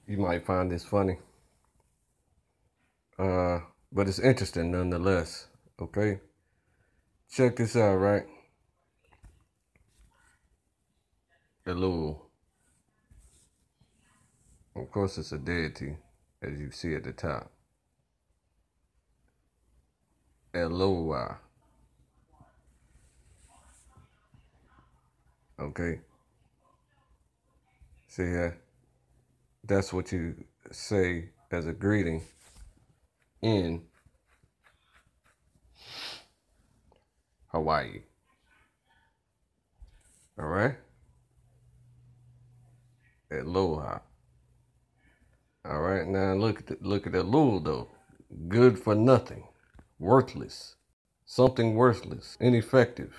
You might find this funny, but it's interesting nonetheless. Okay, check this out, right? Elul. Of course, it's a deity, as you see at the top. Eloah. Okay. See here? That's what you say as a greeting in Hawaii. All right? Aloha. All right, now look at Elul though. Good for nothing. Worthless. Something worthless. Ineffective.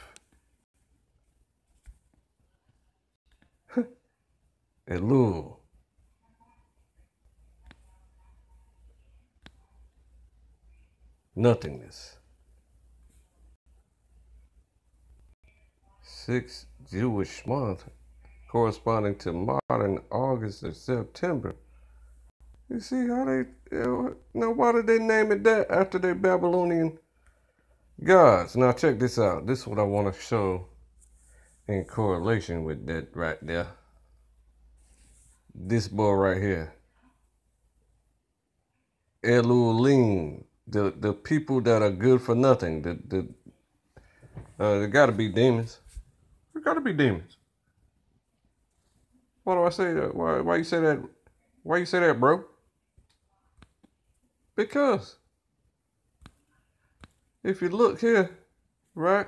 Elul. Nothingness. 6 Jewish month corresponding to modern August or September. You see how they, now why did they name it that after their Babylonian gods? Now check this out. This is what I want to show in correlation with that right there. This boy right here. Elulim. The people that are good for nothing. There gotta be demons. There gotta be demons. Why do I say that? Why you say that? Why you say that, bro? Because if you look here, right?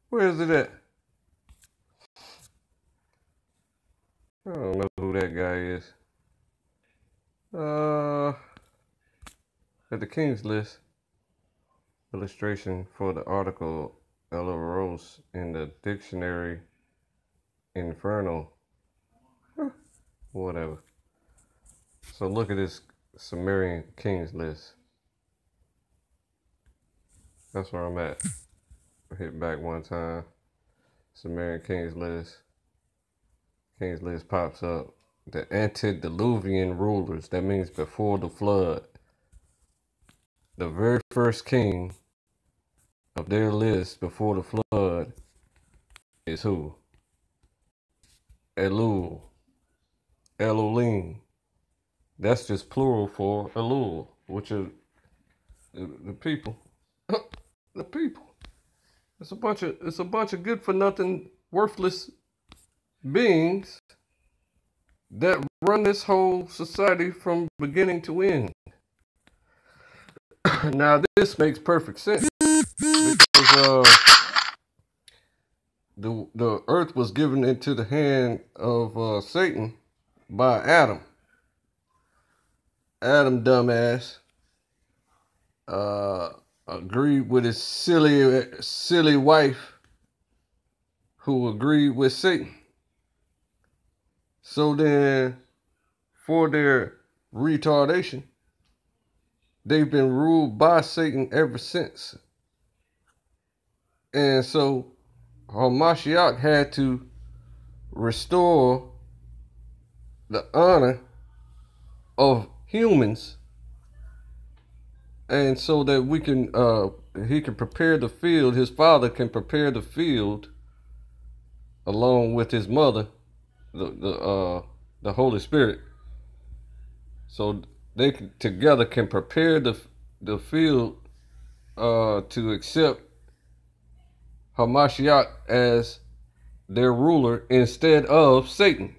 Where is it at? I don't know who that guy is. At the King's List, illustration for the article Elaros in the dictionary Infernal. Whatever. So look at this Sumerian King's List. That's where I'm at. Hit back one time. Sumerian King's List. King's List pops up. The antediluvian rulers. That means before the flood. The very first king of their list before the flood is who? Elul. Elohim. That's just plural for Elul, which are the people. The people. It's a bunch of good for nothing, worthless beings that run this whole society from beginning to end. Now this makes perfect sense because the earth was given into the hand of Satan by Adam. Adam, dumbass, agreed with his silly wife, who agreed with Satan. So then, for their retardation, they've been ruled by Satan ever since. And so Hamashiach had to restore the honor of humans, and so that we can he can prepare the field, his father can prepare the field along with his mother, the Holy Spirit, so they together can prepare the field to accept Hamashiach as their ruler instead of Satan.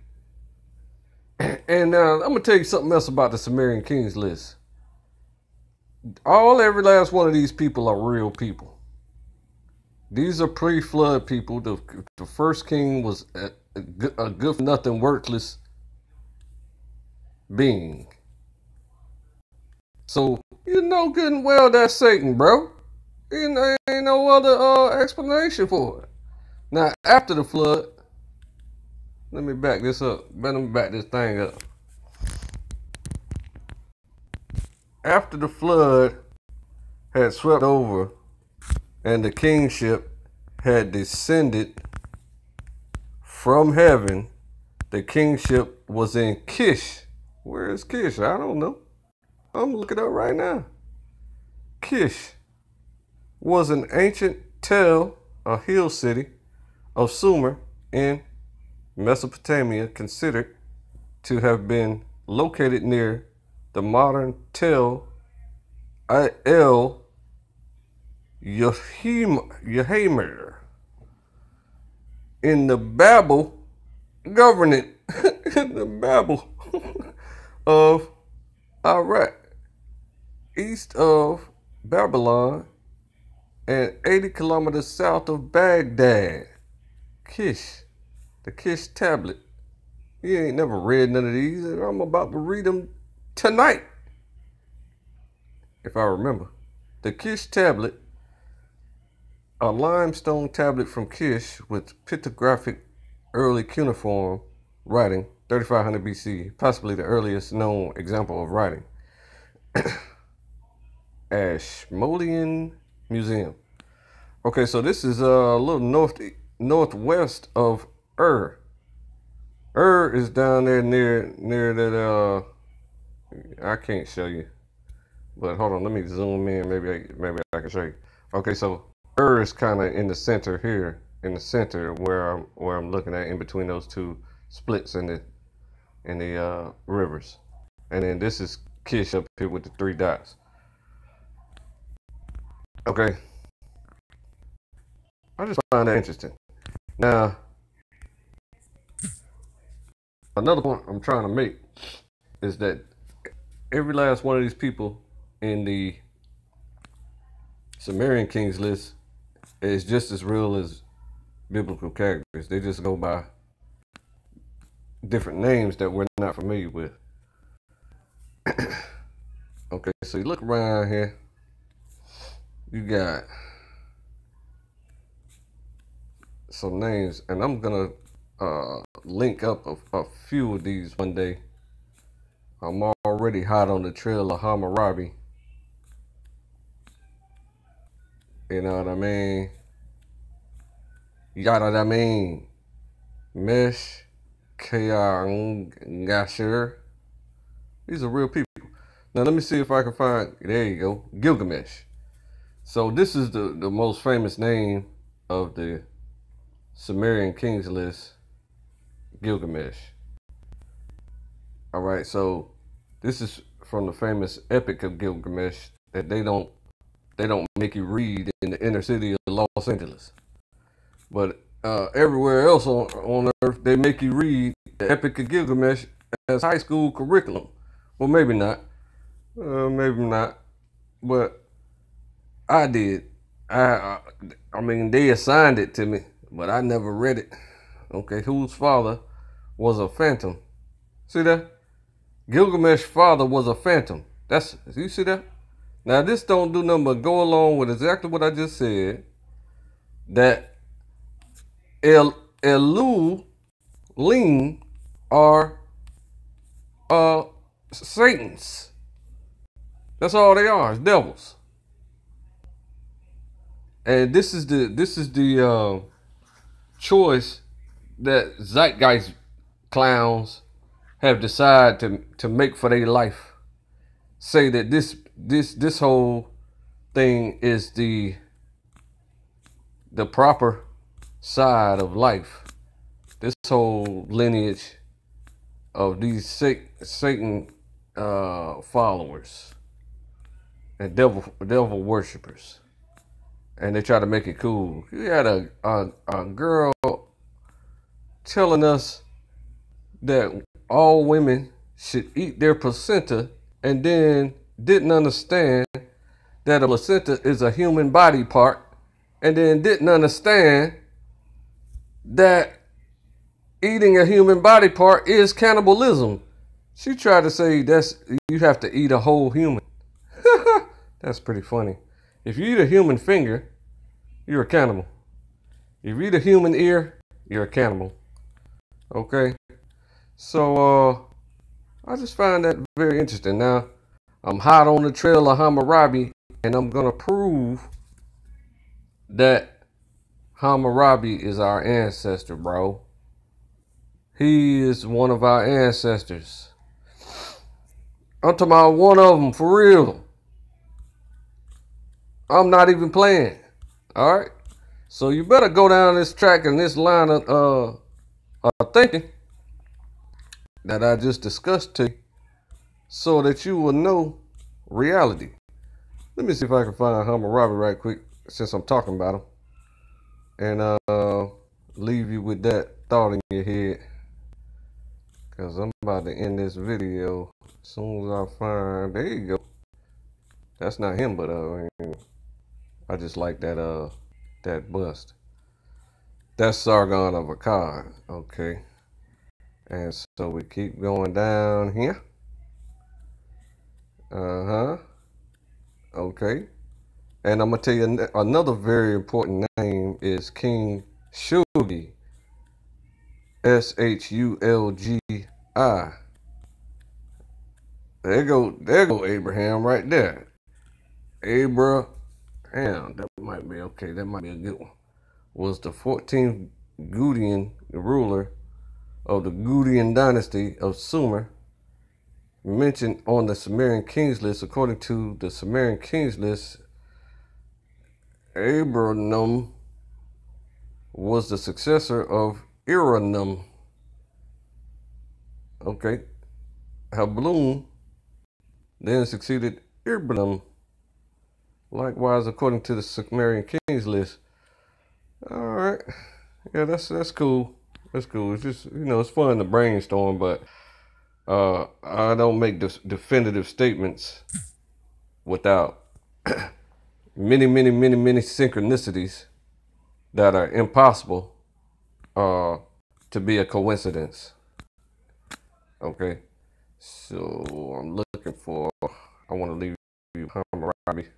And now I'm gonna tell you something else about the Sumerian Kings List. Every last one of these people are real people. These are pre-flood people. The first king was a good for nothing, worthless being. So you know good and well that's Satan, bro. Ain't no other explanation for it. Now after the flood, let me back this up. Let me back this thing up. After the flood had swept over and the kingship had descended from heaven, the kingship was in Kish, Where is Kish? I don't know. I'm looking it up right now. Kish was an ancient tell, a hill city of Sumer in Mesopotamia, considered to have been located near the modern Tel El Yehimer in the Babel governorate in the Babel of Iraq, east of Babylon and 80 kilometers south of Baghdad. Kish, the Kish tablet. You ain't never read none of these, and I'm about to read them tonight, if I remember. The Kish tablet, a limestone tablet from Kish with pictographic early cuneiform writing, 3500 BC, possibly the earliest known example of writing. Ashmolean Museum. Okay, so this is a little northwest of Ur. Ur is down there near that. I can't show you, but hold on, let me zoom in. Maybe I can show you. Okay, so Ur is kind of in the center here, in the center where I'm looking at, in between those two splits in the rivers, and then this is Kish up here with the 3 dots. Okay, I just find that interesting. Now, another point I'm trying to make is that every last one of these people in the Sumerian kings list is just as real as biblical characters. They just go by different names that we're not familiar with. Okay, so you look around here, you got some names, and I'm gonna link up a few of these one day. I'm already hot on the trail of Hammurabi. You know what I mean? Yada I mean. Mesh Kayangashir. These are real people. Now let me see if I can find, there you go, Gilgamesh. So this is the most famous name of the Sumerian kings list, Gilgamesh. All right, so this is from the famous Epic of Gilgamesh that they don't make you read in the inner city of Los Angeles, but everywhere else on earth they make you read the Epic of Gilgamesh as high school curriculum. Well, maybe not, but I did. I mean, they assigned it to me, but I never read it. Okay, whose father was a phantom? See that? Gilgamesh's father was a phantom. You see that? Now this don't do nothing but go along with exactly what I just said. That Elulim are Satans. That's all they are, is devils. And this is the choice that zeitgeist clowns have decided to make for their life. Say that this whole thing is the proper side of life. This whole lineage of these Satan followers and devil worshippers, and they try to make it cool. You had a girl telling us that all women should eat their placenta, and then didn't understand that a placenta is a human body part, and then didn't understand that eating a human body part is cannibalism. She tried to say you have to eat a whole human. That's pretty funny. If you eat a human finger, you're a cannibal. If you eat a human ear, you're a cannibal. Okay? So I just find that very interesting. Now, I'm hot on the trail of Hammurabi, and I'm gonna prove that Hammurabi is our ancestor, bro. He is one of our ancestors. I'm talking about one of them for real. I'm not even playing. All right. So you better go down this track and this line of thinking that I just discussed to you, so that you will know reality. Let me see if I can find Hammurabi right quick, since I'm talking about him, and leave you with that thought in your head, because I'm about to end this video as soon as I find. There you go. That's not him, but I just like that bust. That's Sargon of Akkad. Okay. And so we keep going down here. Uh-huh. Okay. And I'm going to tell you another very important name is King Shulgi. Shulgi. There go Abraham right there. Abraham, that might be okay. That might be a good one. Was the 14th Gudian ruler of the Gudian dynasty of Sumer, mentioned on the Sumerian Kings list. According to the Sumerian Kings list, Abramelech was the successor of Iranum. Okay. Hablum then succeeded Irbnum. Likewise, according to the Sumerian Kings list. All right. Yeah, that's cool. That's cool. It's just, it's fun to brainstorm, but I don't make definitive statements without many synchronicities that are impossible to be a coincidence. Okay, so I'm looking for. I want to leave you Hammurabi.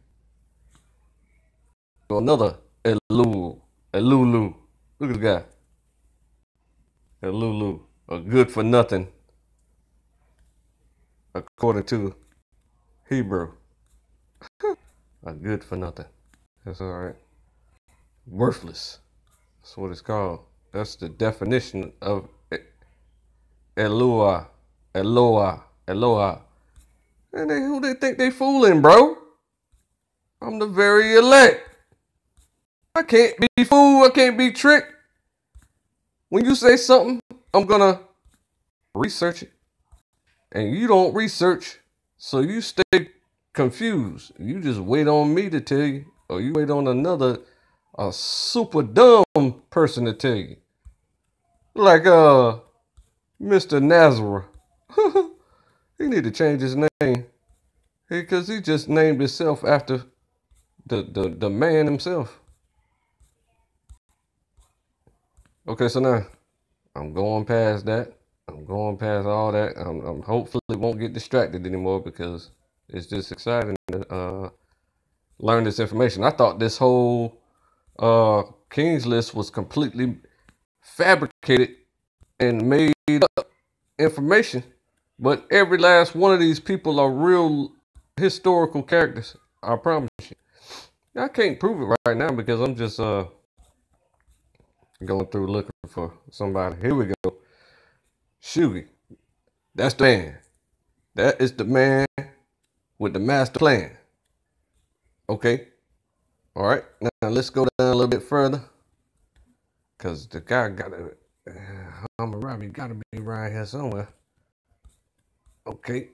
So another Elulu. Look at the guy. Elulu, a good for nothing, according to Hebrew. A good for nothing. That's all right. Worthless. That's what it's called. That's the definition of Eloah. And who they think they fooling, bro? I'm the very elect. I can't be fooled. I can't be tricked. When you say something, I'm gonna research it. And you don't research, so you stay confused. You just wait on me to tell you, or you wait on a super dumb person to tell you. Like Mr. Nazareth. He need to change his name. Because he just named himself after the man himself. Okay, so now I'm going past that. I'm going past all that. I'm hopefully won't get distracted anymore, because it's just exciting to learn this information. I thought this whole King's list was completely fabricated and made up information, but every last one of these people are real historical characters. I promise you. I can't prove it right now because I'm just going through looking for somebody. Here we go. Shugi. That's the man. That is the man with the master plan. Okay. All right. Now let's go down a little bit further, because the guy Hammurabi gotta be right here somewhere. Okay.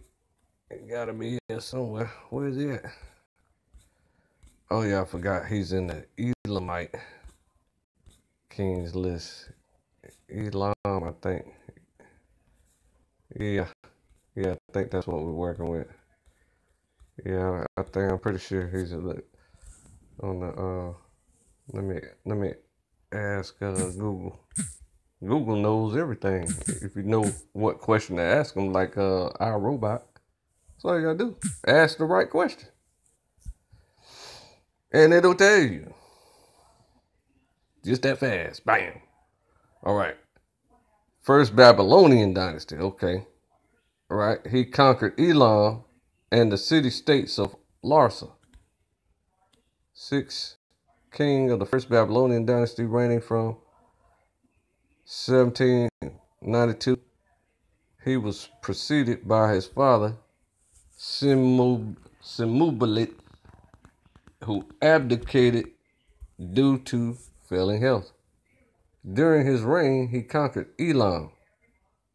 It gotta be here somewhere. Where is he at? Oh yeah, I forgot. He's in the Elamite Kings list. Elam, I think. Yeah. I think that's what we're working with. Yeah, I'm pretty sure he's on the let me ask Google. Google knows everything. If you know what question to ask them, like our robot. That's all you gotta do. Ask the right question. And it'll tell you. Just that fast. Bam. All right. First Babylonian dynasty. Okay. All right. He conquered Elam and the city-states of Larsa. 6th king of the first Babylonian dynasty, reigning from 1792. He was preceded by his father, Simubalit, who abdicated due to failing health. During his reign, he conquered Elam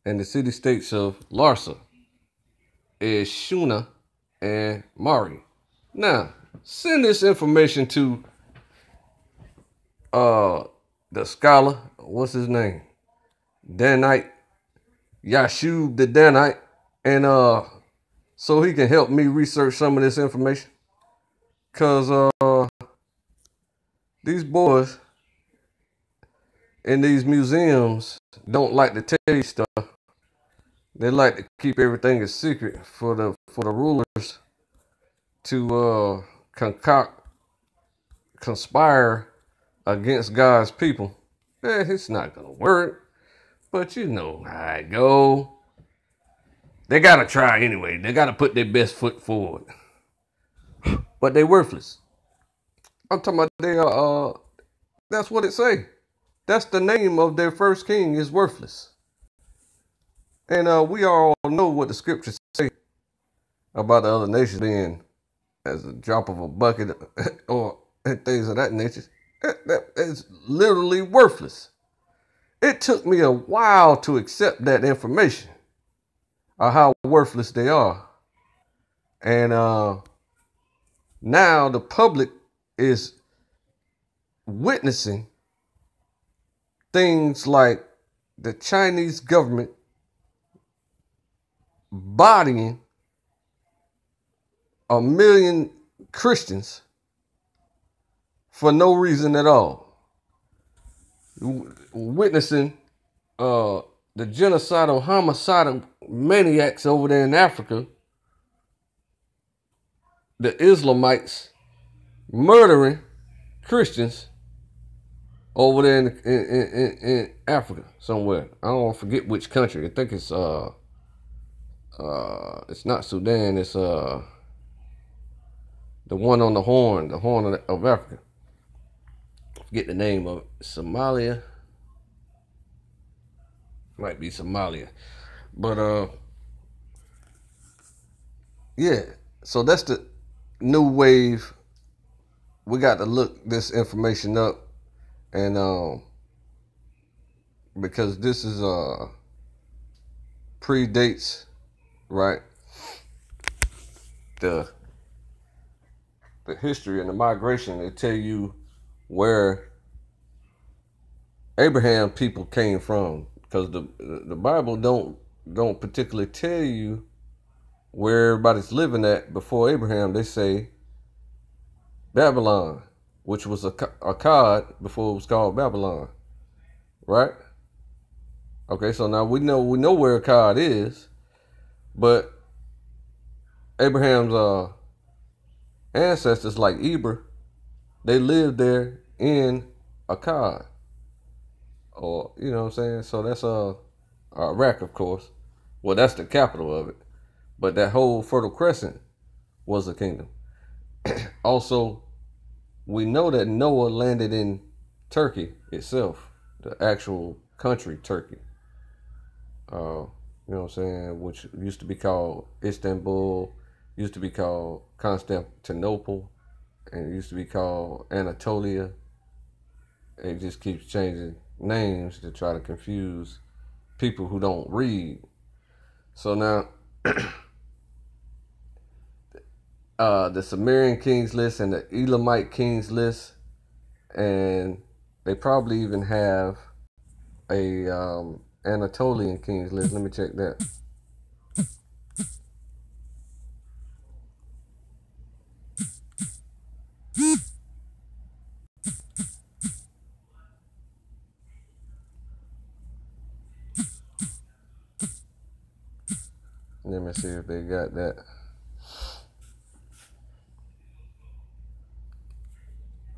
and the city-states of Larsa, Eshuna, and Mari. Now, send this information to the scholar, what's his name? Danite, Yashub the Danite, and so he can help me research some of this information. Cause these boys in these museums don't like to tell you stuff. They like to keep everything a secret for the rulers to conspire against God's people. It's not gonna work, but you know how it go. They gotta try anyway. They gotta put their best foot forward, but they worthless. I'm talking about they are. That's what it say. That's the name of their first king is worthless. And we all know what the scriptures say about the other nations being as a drop of a bucket or things of that nature. That is literally worthless. It took me a while to accept that information of how worthless they are. And now the public is witnessing things like the Chinese government bodying 1 million Christians for no reason at all. Witnessing the genocidal, homicidal maniacs over there in Africa, the Islamites murdering Christians over there in Africa somewhere. I don't forget which country. I think it's not Sudan. It's the one on the Horn of Africa. I forget the name of it. Somalia. Might be Somalia. But yeah. So that's the new wave. We got to look this information up, and because this is predates, right, the history and the migration. They tell you where Abraham people came from, because the Bible don't particularly tell you where everybody's living at before Abraham. They say Babylon, which was Akkad before it was called Babylon, right? Okay, so now we know where Akkad is, but Abraham's ancestors, like Eber, they lived there in Akkad, or you know what I'm saying. So that's Iraq, of course. Well, that's the capital of it, but that whole Fertile Crescent was a kingdom. Also, we know that Noah landed in Turkey itself, the actual country Turkey. You know what I'm saying, which used to be called Istanbul, used to be called Constantinople, and it used to be called Anatolia. It just keeps changing names to try to confuse people who don't read. So now, the Sumerian kings list and the Elamite kings list, and they probably even have a Anatolian kings list. Let me check that. Let me see if they got that.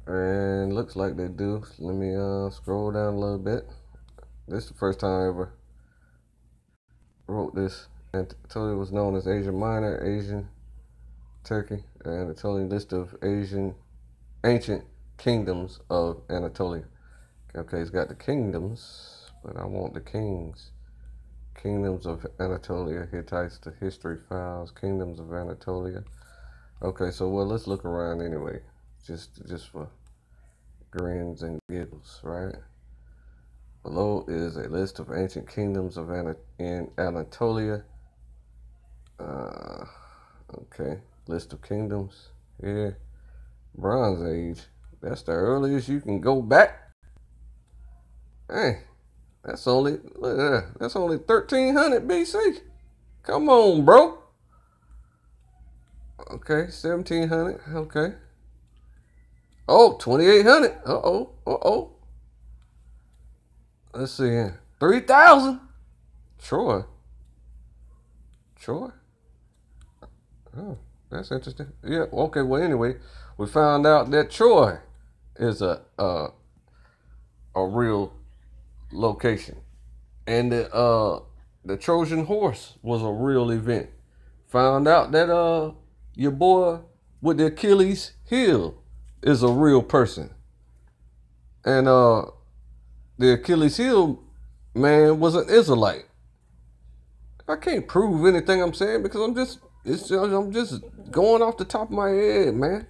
And looks like they do. Let me scroll down a little bit. This is the first time I ever wrote this. Anatolia was known as Asia Minor, Asian Turkey, and Anatolian list of ancient kingdoms of Anatolia. Okay, it's got the kingdoms, but I want the kings. Kingdoms of Anatolia, Hittites, the history files, Kingdoms of Anatolia. Okay, so well, let's look around anyway, just for grins and giggles, right? Below is a list of ancient kingdoms in Anatolia. Okay, list of kingdoms. Yeah, Bronze Age. That's the earliest you can go back. Hey, that's only 1300 BC. Come on, bro. Okay, 1700. Okay. Oh, 2800. Uh-oh. Let's see here. 3000. Troy. Oh, that's interesting. Yeah. Okay. Well, anyway, we found out that Troy is a real location, and the Trojan horse was a real event. Found out that your boy with the Achilles heel is a real person, and the Achilles heel man was an Israelite. I can't prove anything I'm saying because I'm just going off the top of my head, man.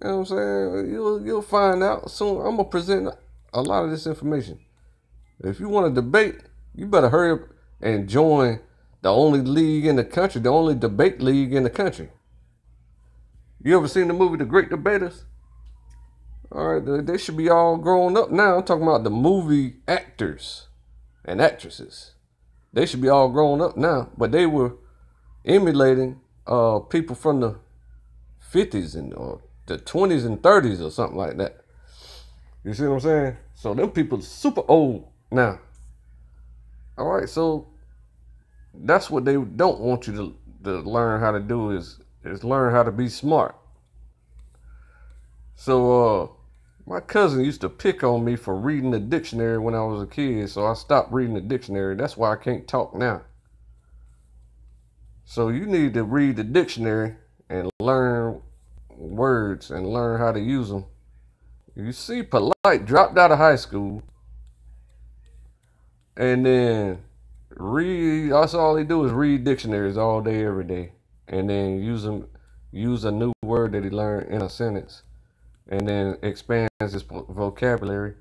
You know what I'm saying? You'll find out soon. I'm gonna present a lot of this information. If you want to debate, you better hurry up and join the only league in the country, the only debate league in the country. You ever seen the movie The Great Debaters? All right, they should be all grown up now. I'm talking about the movie actors and actresses. They should be all grown up now, but they were emulating people from the 50s and or the 20s and 30s or something like that. You see what I'm saying? So them people super old now. All right, so that's what they don't want you to learn how to do is learn how to be smart. So my cousin used to pick on me for reading the dictionary when I was a kid, so I stopped reading the dictionary. That's why I can't talk now. So you need to read the dictionary and learn words and learn how to use them. You see, Polite dropped out of high school and then that's all he do is read dictionaries all day, every day, and then use a new word that he learned in a sentence, and then expands his vocabulary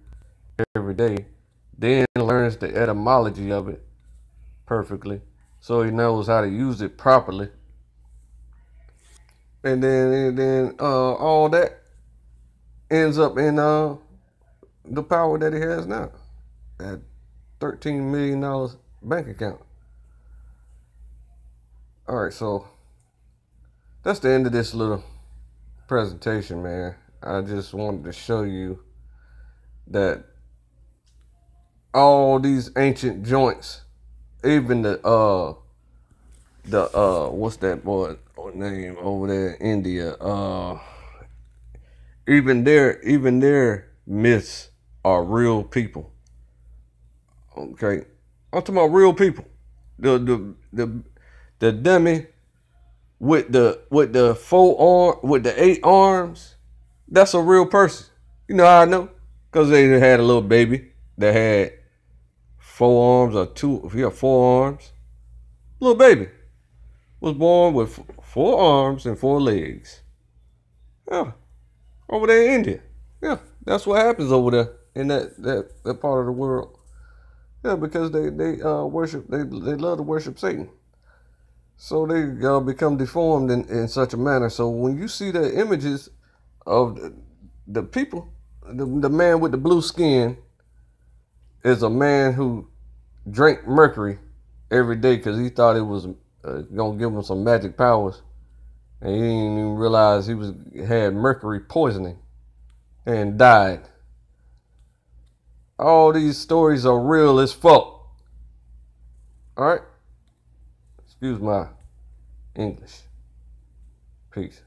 every day. Then learns the etymology of it perfectly, so he knows how to use it properly. And then all that ends up in the power that he has now, at $13 million bank account. All right, so that's the end of this little presentation, man. I just wanted to show you that all these ancient joints, even the what's that boy name over there in India? Even their myths are real people. Okay, I'm talking about real people. The dummy with the 8 arms, that's a real person. You know how I know? Because they had a little baby that had 4 arms or 2. If you have 4 arms, little baby was born with 4 arms and 4 legs. Yeah, over there in India. Yeah, that's what happens over there in that part of the world. Yeah, because they worship, they love to worship Satan. So they become deformed in such a manner. So when you see the images of the people, the man with the blue skin is a man who drank mercury every day because he thought it was gonna give him some magic powers, and he didn't even realize he had mercury poisoning and died. All these stories are real as fuck. All right. Excuse my English. Peace.